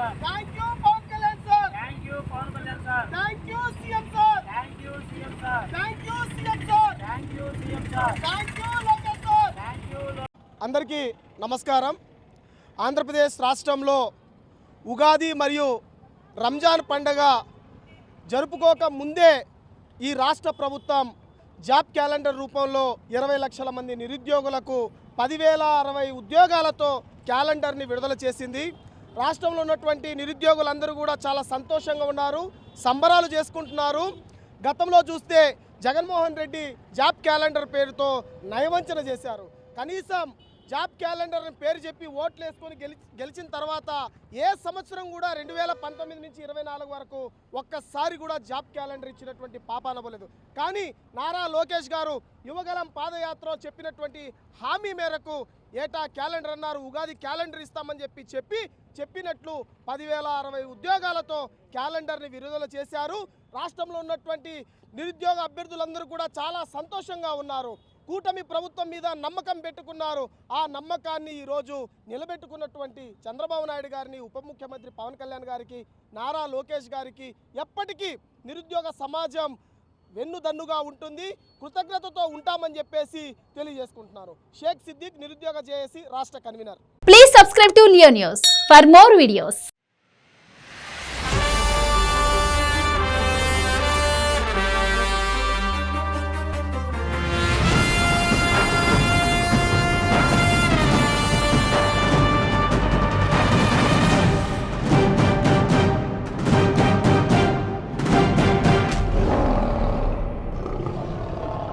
sir. Thank you, Pawan Kalyan sir. Thank you, Pawan Kalyan sir. Thank you, CM sir. Thank you, CM sir. Thank you, CM sir. Thank you, CM sir. Thank you, Lokesh sir. Thank you. అందరికీ నమస్కారం. ఆంధ్రప్రదేశ్ రాష్ట్రంలో ఉగాది మరియు రంజాన్ పండుగ జరుపుకోక ముందే ఈ రాష్ట్ర ప్రభుత్వం job calendar రూపంలో 20 లక్షల మంది నిరుద్యోగులకు 10,060 ఉద్యోగాలతో క్యాలెండర్ని విడుదల చేసింది. రాష్ట్రంలో ఉన్నటువంటి నిరుద్యోగులందరూ కూడా చాలా సంతోషంగా ఉన్నారు, సంబరాలు చేసుకుంటున్నారు. గతంలో చూస్తే జగన్మోహన్ రెడ్డి జాబ్ క్యాలెండర్ పేరుతో నయవంచన చేశారు. కనీసం జాబ్ క్యాలెండర్ పేరు చెప్పి ఓట్లు వేసుకొని గెలిచిన తర్వాత ఏ సంవత్సరం కూడా 2019 నుంచి 24 వరకు ఒక్కసారి కూడా జాబ్ క్యాలెండర్ ఇచ్చినటువంటి పాపానవ్వలేదు. కానీ నారా లోకేష్ గారు యువగలం పాదయాత్ర చెప్పినటువంటి హామీ మేరకు ఏటా క్యాలెండర్ అన్నారు, ఉగాది క్యాలెండర్ ఇస్తామని చెప్పినట్లు 10,060 ఉద్యోగాలతో క్యాలెండర్ని విడుదల చేశారు. రాష్ట్రంలో ఉన్నటువంటి నిరుద్యోగ అభ్యర్థులందరూ కూడా చాలా సంతోషంగా ఉన్నారు. కూటమి ప్రభుత్వం మీద నమ్మకం పెట్టుకున్నారు. ఆ నమ్మకాన్ని ఈరోజు నిలబెట్టుకున్నటువంటి చంద్రబాబు నాయుడు గారిని, ఉప ముఖ్యమంత్రి పవన్ కళ్యాణ్ గారికి, నారా లోకేష్ గారికి ఎప్పటికీ నిరుద్యోగ సమాజం వెన్నుదన్నుగా ఉంటుంది, కృతజ్ఞతతో ఉంటామని చెప్పేసి తెలియజేసుకుంటున్నారు. షేక్ సిద్దిక్, నిరుద్యోగ జేఏసీ రాష్ట్ర convener. Please subscribe to Leo news for more videos.